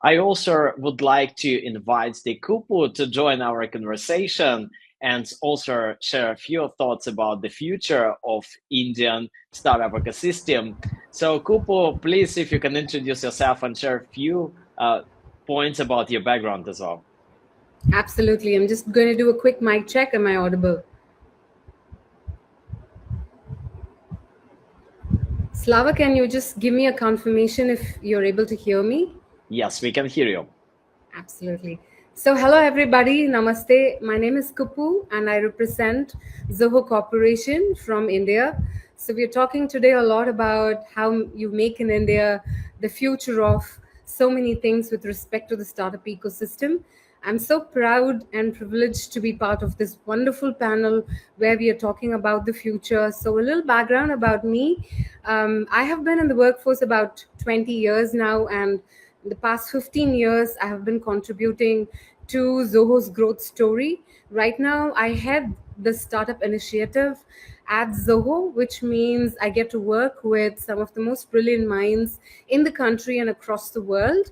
I also would like to invite the Kupu to join our conversation and also share a few thoughts about the future of Indian startup ecosystem. So Kupu, please, if you can introduce yourself and share a few points about your background as well. Absolutely. I'm just going to do a quick mic check. Am I audible? Slava, can you just give me a confirmation if you're able to hear me? Yes, we can hear you. Absolutely. So, hello everybody. Namaste. My name is Kupu and I represent Zoho Corporation from India. So, we're talking today a lot about how you make in India, the future of so many things with respect to the startup ecosystem. I'm so proud and privileged to be part of this wonderful panel where we are talking about the future. So, a little background about me. I have been in the workforce about 20 years now, and in the past 15 years, I have been contributing to Zoho's growth story. Right now, I head the startup initiative at Zoho, which means I get to work with some of the most brilliant minds in the country and across the world.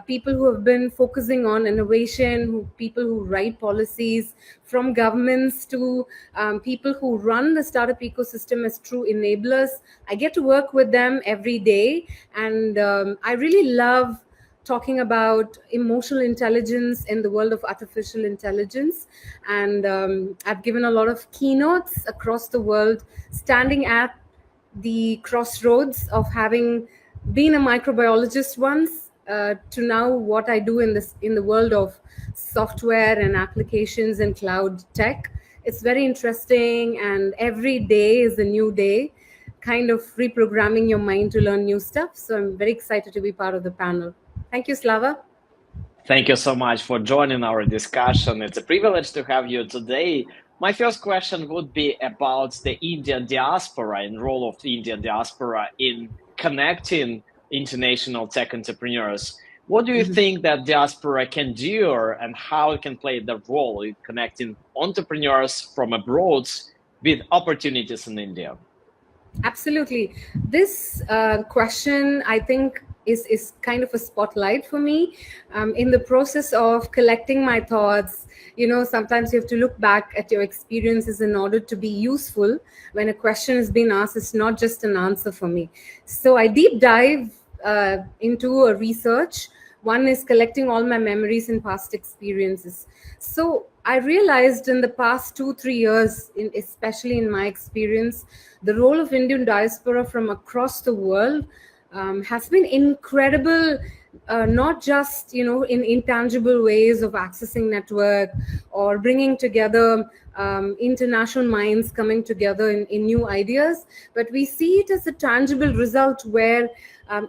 People who have been focusing on innovation, people who write policies, from governments to people who run the startup ecosystem as true enablers. I get to work with them every day, and I really love talking about emotional intelligence in the world of artificial intelligence. And I've given a lot of keynotes across the world, standing at the crossroads of having been a microbiologist once to now what I do in the world of software and applications and cloud tech. It's very interesting, and every day is a new day, kind of reprogramming your mind to learn new stuff. So I'm very excited to be part of the panel. Thank you, Slava. Thank you so much for joining our discussion. It's a privilege to have you today. My first question would be about the Indian diaspora and role of the Indian diaspora in connecting international tech entrepreneurs. What do you think that diaspora can do, and how it can play the role in connecting entrepreneurs from abroad with opportunities in India? Absolutely. This question, I think, is kind of a spotlight for me. In the process of collecting my thoughts, sometimes you have to look back at your experiences in order to be useful. When a question is being asked, it's not just an answer for me. So I deep dive into a research. One is collecting all my memories and past experiences. So I realized in the past 2 3 years, especially in my experience, the role of Indian diaspora from across the world has been incredible. Not just in intangible ways of accessing network or bringing together international minds coming together in new ideas, but we see it as a tangible result where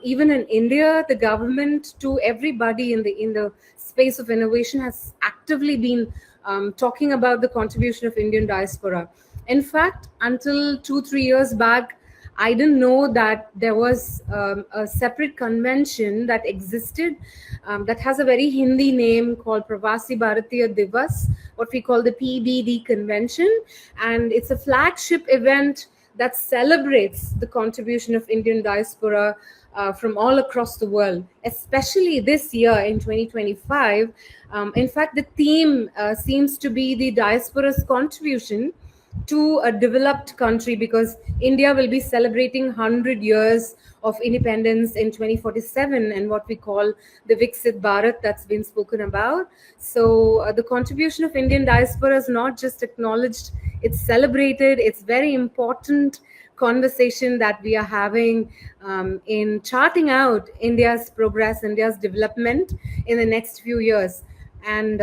even in India, the government to everybody in the space of innovation has actively been talking about the contribution of Indian diaspora. In fact, until 2 3 years back, I didn't know that there was a separate convention that existed that has a very Hindi name called Pravasi Bharatiya Divas, what we call the PBD convention. And it's a flagship event that celebrates the contribution of Indian diaspora from all across the world, especially this year in 2025. In fact, the theme seems to be the diaspora's contribution to a developed country, because India will be celebrating 100 years of independence in 2047, and what we call the Viksit Bharat that's been spoken about. So the contribution of Indian diaspora is not just acknowledged, it's celebrated. It's very important conversation that we are having in charting out India's progress, India's development in the next few years. And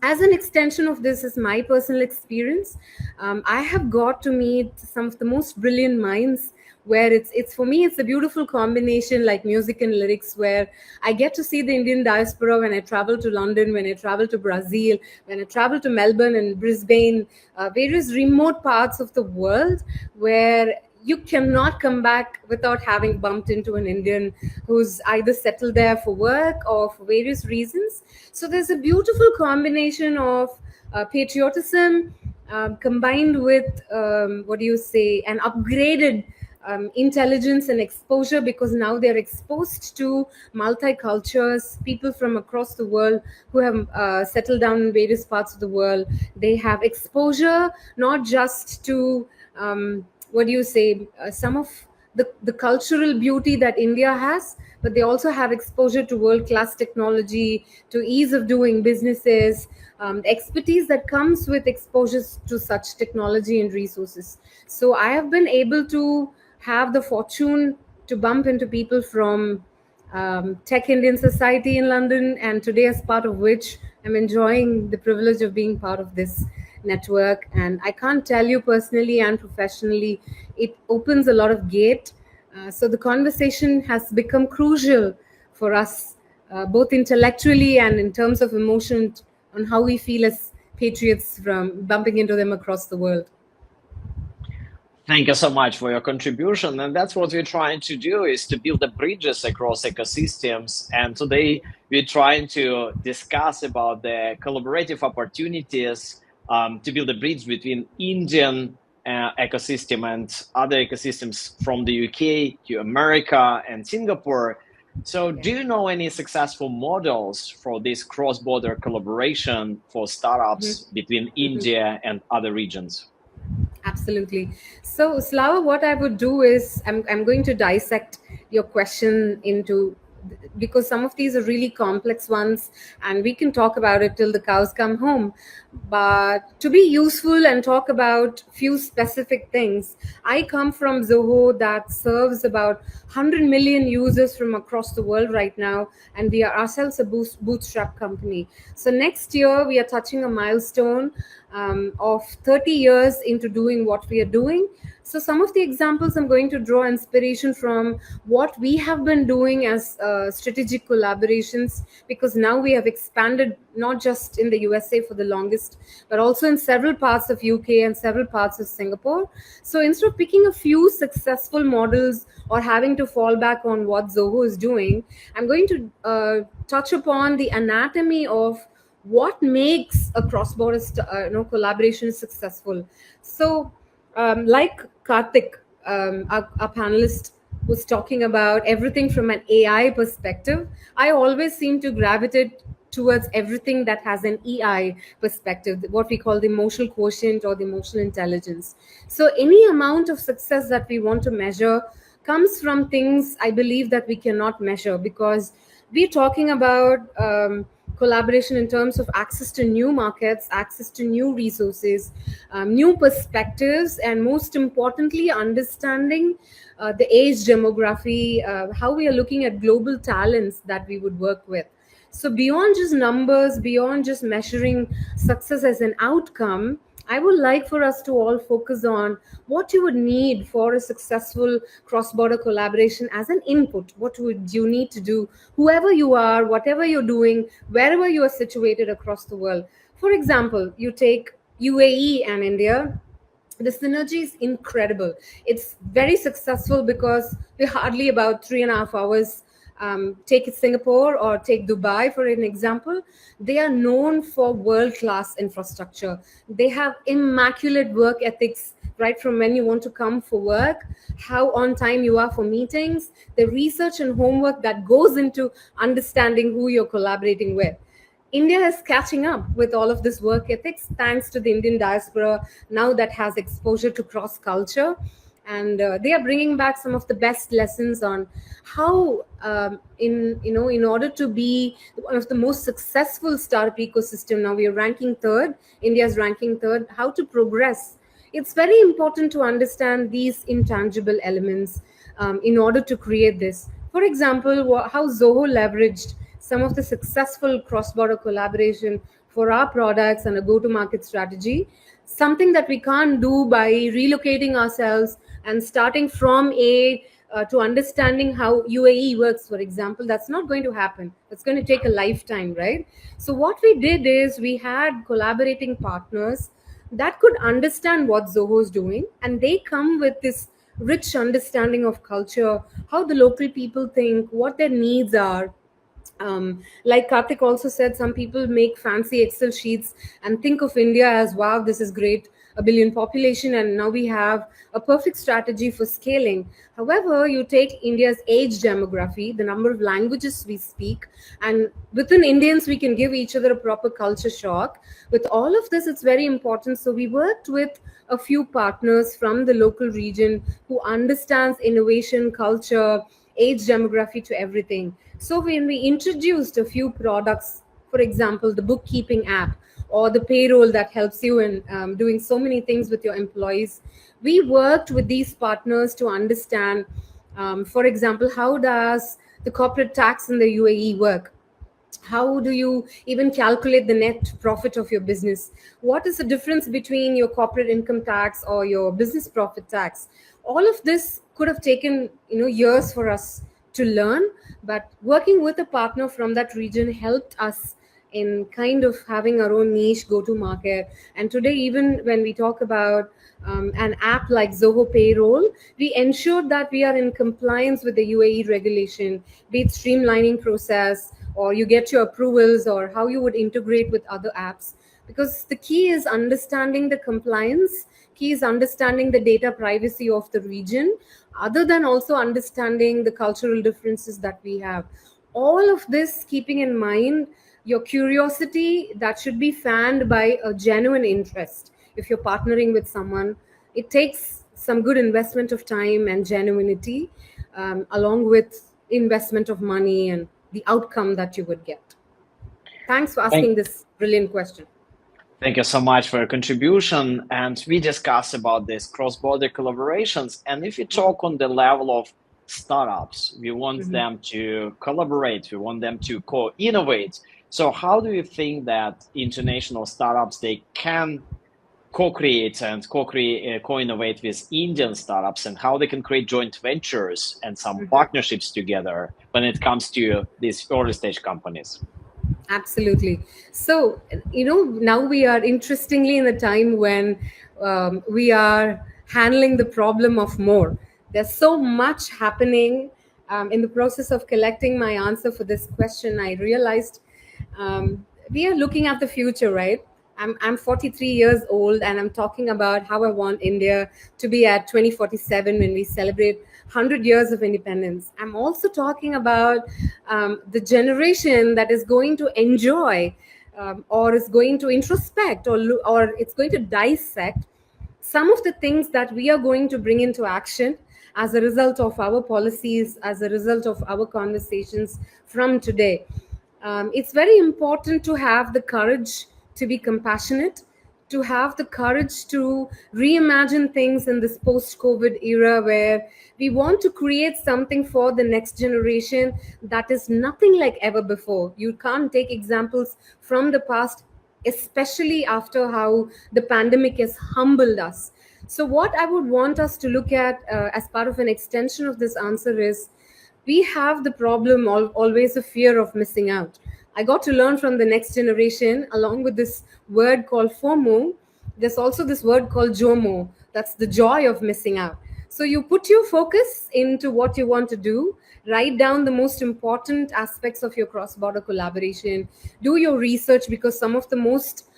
as an extension of this is my personal experience. I have got to meet some of the most brilliant minds, where it's for me it's a beautiful combination like music and lyrics, where I get to see the Indian diaspora when I travel to London, when I travel to Brazil, when I travel to Melbourne and Brisbane, various remote parts of the world, where you cannot come back without having bumped into an Indian who's either settled there for work or for various reasons. So there's a beautiful combination of patriotism combined with, what do you say, an upgraded intelligence and exposure, because now they're exposed to multicultures, people from across the world who have settled down in various parts of the world. They have exposure not just to what do you say, some of the cultural beauty that India has, but they also have exposure to world class technology, to ease of doing businesses, expertise that comes with exposures to such technology and resources. So I have been able to have the fortune to bump into people from Tech Indian Society in London, and today, as part of which, I'm enjoying the privilege of being part of this network. And I can't tell you personally and professionally, it opens a lot of gate. So the conversation has become crucial for us, both intellectually and in terms of emotion, on how we feel as patriots from bumping into them across the world. Thank you so much for your contribution. And that's what we're trying to do, is to build the bridges across ecosystems. And today we're trying to discuss about the collaborative opportunities to build a bridge between Indian ecosystem and other ecosystems from the UK to America and Singapore. So do you know any successful models for this cross-border collaboration for startups between India and other regions? Absolutely. So, Slava, what I would do is I'm going to dissect your question into, because some of these are really complex ones and we can talk about it till the cows come home. But to be useful and talk about few specific things, I come from Zoho that serves about 100 million users from across the world right now, and we are ourselves a bootstrap company. So next year we are touching a milestone of 30 years into doing what we are doing. So some of the examples I'm going to draw inspiration from what we have been doing as strategic collaborations, because now we have expanded not just in the USA for the longest, but also in several parts of UK and several parts of Singapore. So instead of picking a few successful models or having to fall back on what Zoho is doing, I'm going to touch upon the anatomy of what makes a cross-border collaboration successful. So like Karthik, our panelist, was talking about everything from an AI perspective, I always seem to gravitate towards everything that has an EI perspective, what we call the emotional quotient or the emotional intelligence. So any amount of success that we want to measure comes from things I believe that we cannot measure, because we're talking about collaboration in terms of access to new markets, access to new resources, new perspectives, and most importantly, understanding the age demography, how we are looking at global talents that we would work with. So beyond just numbers, beyond just measuring success as an outcome, I would like for us to all focus on what you would need for a successful cross-border collaboration as an input. What would you need to do, whoever you are, whatever you're doing, wherever you are situated across the world. For example, you take UAE and India. The synergy is incredible. It's very successful because we're hardly about 3.5 hours. Take Singapore or take Dubai for an example. They are known for world-class infrastructure. They have immaculate work ethics, right from when you want to come for work, how on time you are for meetings, the research and homework that goes into understanding who you're collaborating with. India is catching up with all of this work ethics thanks to the Indian diaspora now that has exposure to cross culture. And they are bringing back some of the best lessons on how, in order to be one of the most successful startup ecosystem. Now we are ranking third. India's ranking third. How to progress. It's very important to understand these intangible elements in order to create this. For example, how Zoho leveraged some of the successful cross-border collaboration for our products and a go-to-market strategy. Something that we can't do by relocating ourselves and starting from to understanding how UAE works, for example. That's not going to happen. It's going to take a lifetime, right? So what we did is we had collaborating partners that could understand what Zoho is doing, and they come with this rich understanding of culture, how the local people think, what their needs are. Like Karthik also said, some people make fancy Excel sheets and think of India as, wow, this is great, a billion population, and now we have a perfect strategy for scaling. However, you take India's age demography, the number of languages we speak, and within Indians, we can give each other a proper culture shock. With all of this, it's very important. So we worked with a few partners from the local region who understands innovation, culture, age demography to everything. So when we introduced a few products, for example, the bookkeeping app or the payroll that helps you in doing so many things with your employees, we worked with these partners to understand, for example, how does the corporate tax in the UAE work? How do you even calculate the net profit of your business? What is the difference between your corporate income tax or your business profit tax? All of this could have taken years for us to learn, but working with a partner from that region helped us in kind of having our own niche go to market. And today, even when we talk about an app like Zoho Payroll, we ensured that we are in compliance with the UAE regulation, be it streamlining process, or you get your approvals, or how you would integrate with other apps. Because the key is understanding the compliance, key is understanding the data privacy of the region, other than also understanding the cultural differences that we have. All of this keeping in mind your curiosity that should be fanned by a genuine interest. If you're partnering with someone, it takes some good investment of time and genuinity, along with investment of money and the outcome that you would get. Thanks for asking this brilliant question. Thank you so much for your contribution. And we discussed about this cross-border collaborations. And if you talk on the level of startups, we want them to collaborate, we want them to co-innovate. So how do you think that international startups, they can co-create and co-innovate with Indian startups, and how they can create joint ventures and some partnerships together when it comes to these early stage companies? Absolutely. So, now we are interestingly in a time when we are handling the problem of more. There's so much happening. In the process of collecting my answer for this question, I realized we are looking at the future, right? I'm 43 years old, and I'm talking about how I want India to be at 2047 when we celebrate 100 years of independence. I'm also talking about the generation that is going to enjoy or is going to introspect or it's going to dissect some of the things that we are going to bring into action as a result of our policies, as a result of our conversations from today. It's very important to have the courage to be compassionate, to have the courage to reimagine things in this post-COVID era where we want to create something for the next generation that is nothing like ever before. You can't take examples from the past, especially after how the pandemic has humbled us. So what I would want us to look at as part of an extension of this answer is, we have the problem always a fear of missing out. I got to learn from the next generation, along with this word called FOMO. There's also this word called JOMO. That's the joy of missing out. So you put your focus into what you want to do, write down the most important aspects of your cross-border collaboration, do your research, because some of the most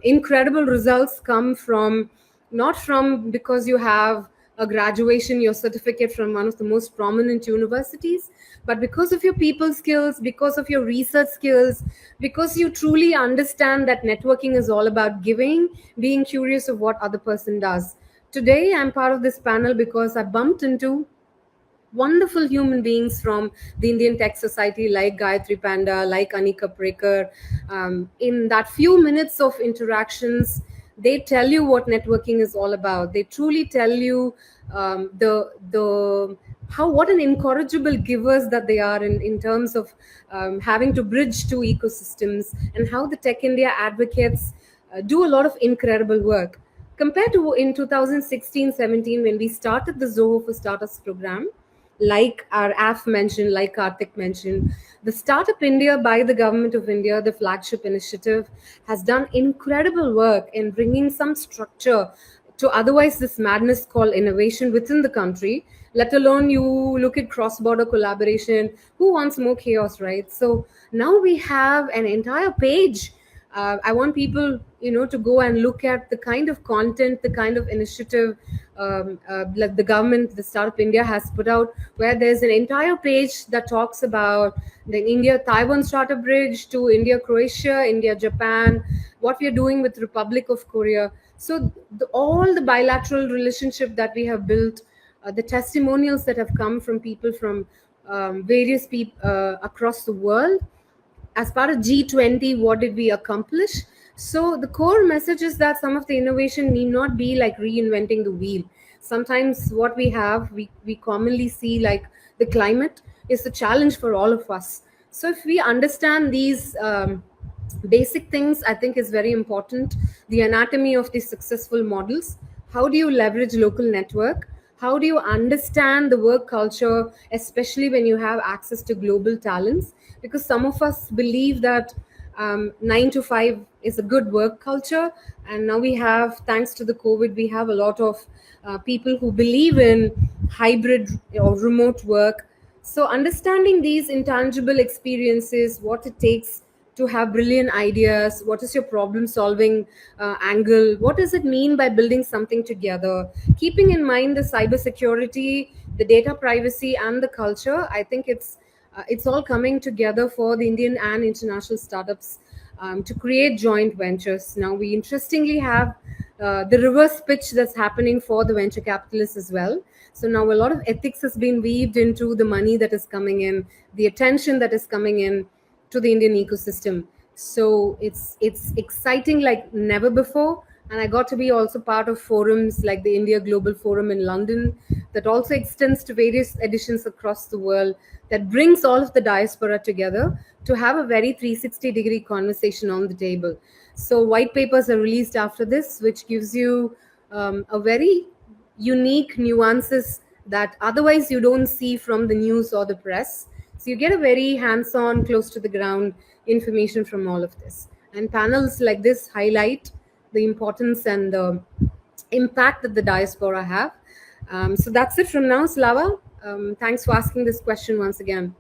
incredible results come from, not from because you have a graduation, your certificate from one of the most prominent universities, but because of your people skills, because of your research skills, because you truly understand that networking is all about giving, being curious of what other person does. Today, I'm part of this panel because I bumped into wonderful human beings from the Indian Tech Society, like Gayatri Panda, like Anika Prekar. In that few minutes of interactions, they tell you what networking is all about. They truly tell you what an incorrigible givers that they are in terms of having to bridge two ecosystems, and how the Tech India advocates do a lot of incredible work. Compared to in 2016-17, when we started the Zoho for Startups program, like our AF mentioned, like Karthik mentioned, the Startup India by the Government of India, the flagship initiative, has done incredible work in bringing some structure to otherwise this madness called innovation within the country, let alone you look at cross-border collaboration. Who wants more chaos, right? So now we have an entire page I want people, to go and look at the kind of content, the kind of initiative like the government, the Startup India has put out, where there's an entire page that talks about the India Taiwan Startup Bridge to India Croatia, India Japan, what we are doing with Republic of Korea. So all the bilateral relationship that we have built, the testimonials that have come from people from various people across the world. As part of G20, what did we accomplish? So the core message is that some of the innovation need not be like reinventing the wheel. Sometimes what we commonly see, like the climate, is a challenge for all of us. So if we understand these basic things, I think is very important. The anatomy of these successful models. How do you leverage local network? How do you understand the work culture, especially when you have access to global talents? Because some of us believe that 9 to 5 is a good work culture, and now we have, thanks to the COVID, we have a lot of people who believe in hybrid or remote work. So understanding these intangible experiences, what it takes to have brilliant ideas, what is your problem solving angle, what does it mean by building something together, keeping in mind the cybersecurity, the data privacy, and the culture. I think it's all coming together for the Indian and international startups to create joint ventures. Now we interestingly have the reverse pitch that's happening for the venture capitalists as well. So now a lot of ethics has been weaved into the money that is coming in, the attention that is coming in to the Indian ecosystem. So it's exciting like never before. And I got to be also part of forums like the India Global Forum in London, that also extends to various editions across the world, that brings all of the diaspora together to have a very 360-degree conversation on the table. So white papers are released after this, which gives you a very unique nuances that otherwise you don't see from the news or the press. So you get a very hands-on, close to the ground information from all of this. And panels like this highlight the importance and the impact that the diaspora have. So that's it from now, Slava. Thanks for asking this question once again.